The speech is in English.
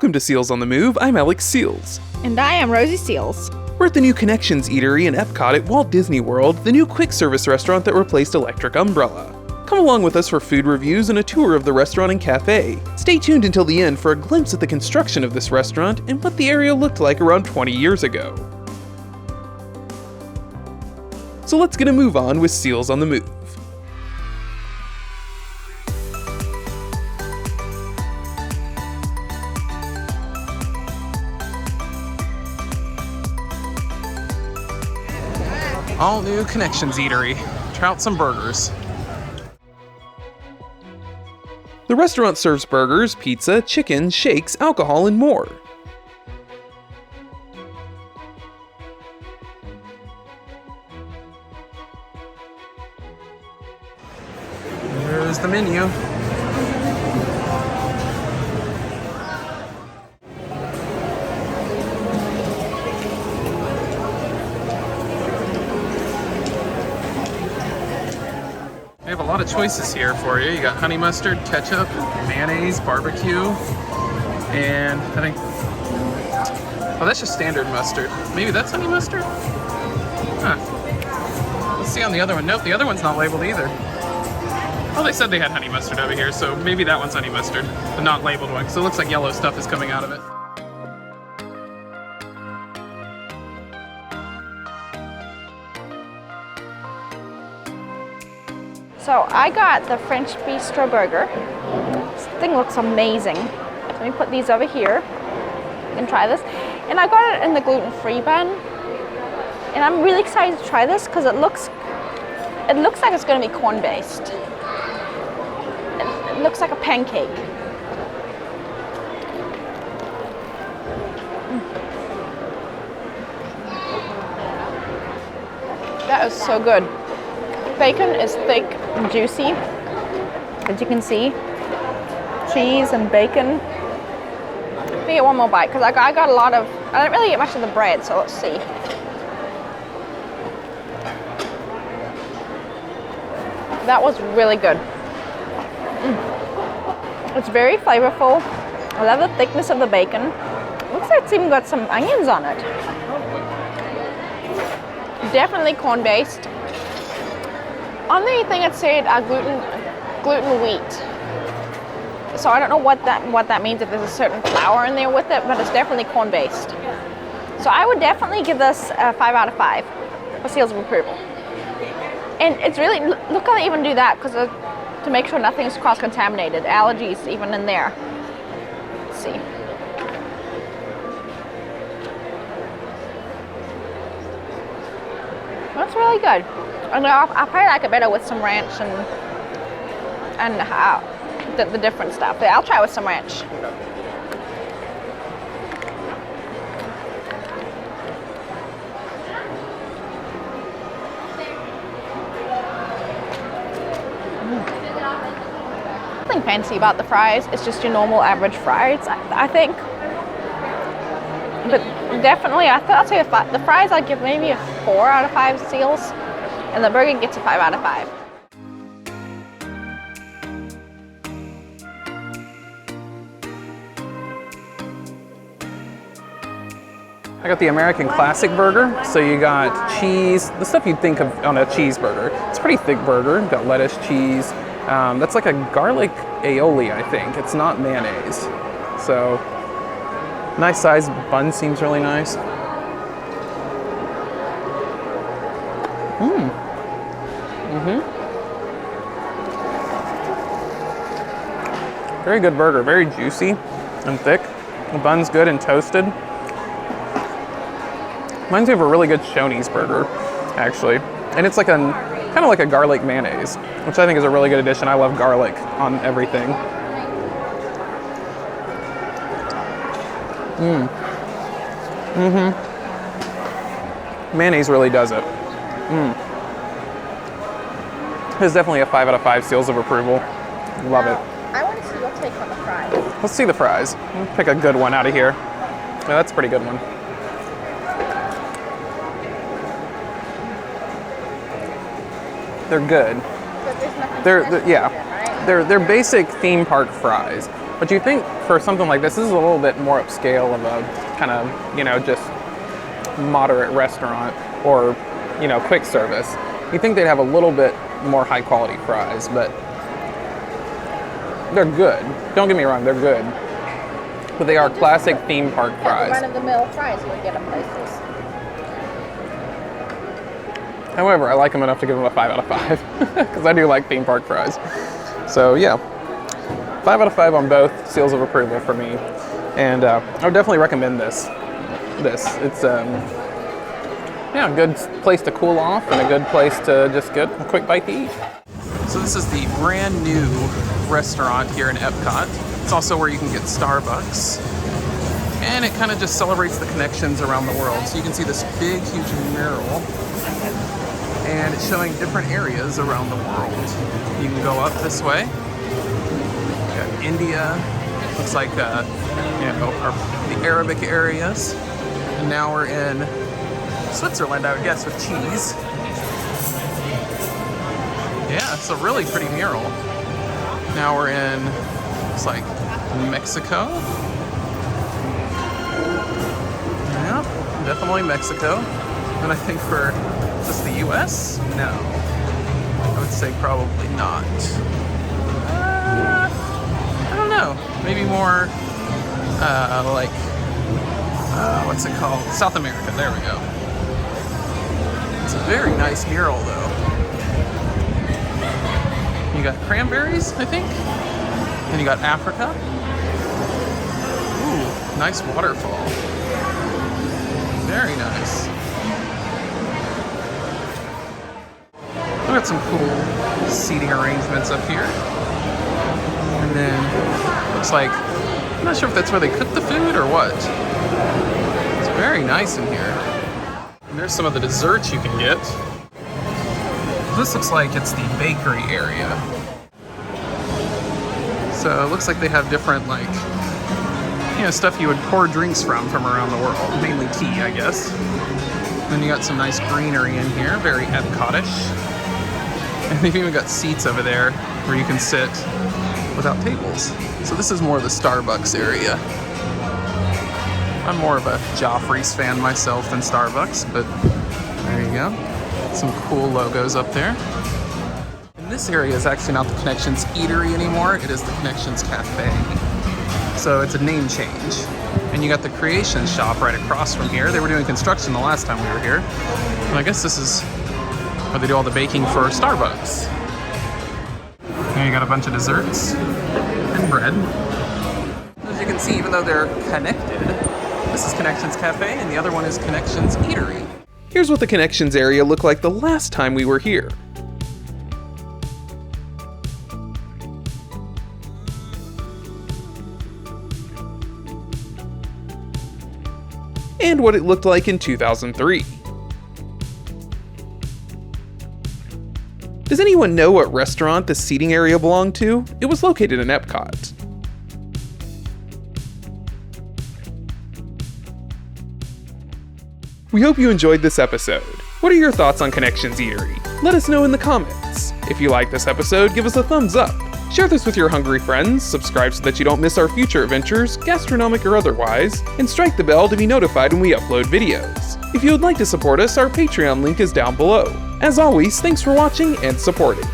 Welcome to Seals on the Move, I'm Alex Seals. And I am Rosie Seals. We're at the new Connections Eatery in EPCOT at Walt Disney World, the new quick service restaurant that replaced Electric Umbrella. Come along with us for food reviews and a tour of the restaurant and cafe. Stay tuned until the end for a glimpse at the construction of this restaurant and what the area looked like around 20 years ago. So let's get a move on with Seals on the Move. All new Connections Eatery. Try out some burgers. The restaurant serves burgers, pizza, chicken, shakes, alcohol, and more. Here's the menu. We have a lot of choices here for you. You got honey mustard, ketchup, mayonnaise, barbecue, and I think, oh, that's just standard mustard. Maybe that's honey mustard? Huh. Let's see on the other one. Nope, the other one's not labeled either. Oh, they said they had honey mustard over here, so maybe that one's honey mustard, the not labeled one, because it looks like yellow stuff is coming out of it. So I got the French Bistro burger. This thing looks amazing. Let me put these over here and try this. And I got it in the gluten-free bun. And I'm really excited to try this because it looks like it's going to be corn-based. It looks like a pancake. That is so good. Bacon is thick and juicy, as you can see. Cheese and bacon. Let me get one more bite because I got a lot of, I didn't really get much of the bread, so let's see. That was really good. It's very flavorful. I love the thickness of the bacon. Looks like it's even got some onions on it. Definitely corn-based. On the thing it said gluten wheat. So I don't know what that means, if there's a certain flour in there with it, but it's definitely corn-based. So I would definitely give this a 5 out of 5 for seals of approval. And it's really, look how they even do that, because to make sure nothing's cross-contaminated. Allergies even in there. Let's see. That's really good. And I'll probably like it better with some ranch and the different stuff. But I'll try it with some ranch. Nothing fancy about the fries. It's just your normal average fries, I think. But definitely, I'll say the fries I'd give maybe a 4 out of 5 seals. And the burger gets a 5 out of 5. I got the American Classic burger. So you got cheese, the stuff you'd think of on a cheeseburger. It's a pretty thick burger. Got lettuce, cheese. That's like a garlic aioli, I think. It's not mayonnaise. So nice size bun, seems really nice. Very good burger, very juicy and thick. The bun's good and toasted. Reminds me of a really good Shoney's burger, actually. And it's like kind of like a garlic mayonnaise, which I think is a really good addition. I love garlic on everything. Mayonnaise really does it. It's definitely a 5 out of 5 seals of approval. Love it. I want to see your take on the fries. Let's see the fries. We'll pick a good one out of here. Yeah, that's a pretty good one. They're good. But there's nothing special Yeah. with it, right? They're basic theme park fries. But you think for something like this is a little bit more upscale of a kind of, you know, just moderate restaurant or, you know, quick service. You think they'd have a little bit more high quality fries, but they're good. Don't get me wrong, they're good. But they are classic theme park fries. Run-of-the-mill fries you would get in places. However, I like them enough to give them a 5 out of 5 because I do like theme park fries. So yeah, 5 out of 5 on both, seals of approval for me. And I would definitely recommend this. It's yeah, a good place to cool off and a good place to just get a quick bite to eat. So this is the brand new restaurant here in EPCOT. It's also where you can get Starbucks. And it kind of just celebrates the connections around the world. So you can see this big, huge mural. And it's showing different areas around the world. You can go up this way. You got India. Looks like you know, the Arabic areas. And now we're in Switzerland, I would guess, with cheese. Yeah, it's a really pretty mural. Now we're in, looks like Mexico. Yeah, definitely Mexico. And I think for just the US? No. I would say probably not. I don't know. Maybe more like, what's it called? South America, there we go. It's a very nice mural though. You got cranberries, I think. And you got Africa. Ooh, nice waterfall. Very nice. We've got some cool seating arrangements up here. And then, looks like, I'm not sure if that's where they cook the food or what. It's very nice in here. And there's some of the desserts you can get. This looks like it's the bakery area. So it looks like they have different, like, you know, stuff you would pour drinks from around the world. Mainly tea, I guess. Then you got some nice greenery in here, very EPCOT-ish. And they've even got seats over there where you can sit without tables. So this is more of the Starbucks area. I'm more of a Joffrey's fan myself than Starbucks, but there you go. Some cool logos up there. And this area is actually not the Connections Eatery anymore, it is the Connections Café. So it's a name change. And you got the Creation Shop right across from here. They were doing construction the last time we were here. And I guess this is where they do all the baking for Starbucks. And you got a bunch of desserts and bread. As you can see, even though they're connected, this is Connections Café and the other one is Connections Eatery. Here's what the Connections area looked like the last time we were here. And what it looked like in 2003. Does anyone know what restaurant the seating area belonged to? It was located in EPCOT. We hope you enjoyed this episode. What are your thoughts on Connections Eatery? Let us know in the comments. If you like this episode, give us a thumbs up. Share this with your hungry friends, subscribe so that you don't miss our future adventures, gastronomic or otherwise, and strike the bell to be notified when we upload videos. If you would like to support us, our Patreon link is down below. As always, thanks for watching and supporting.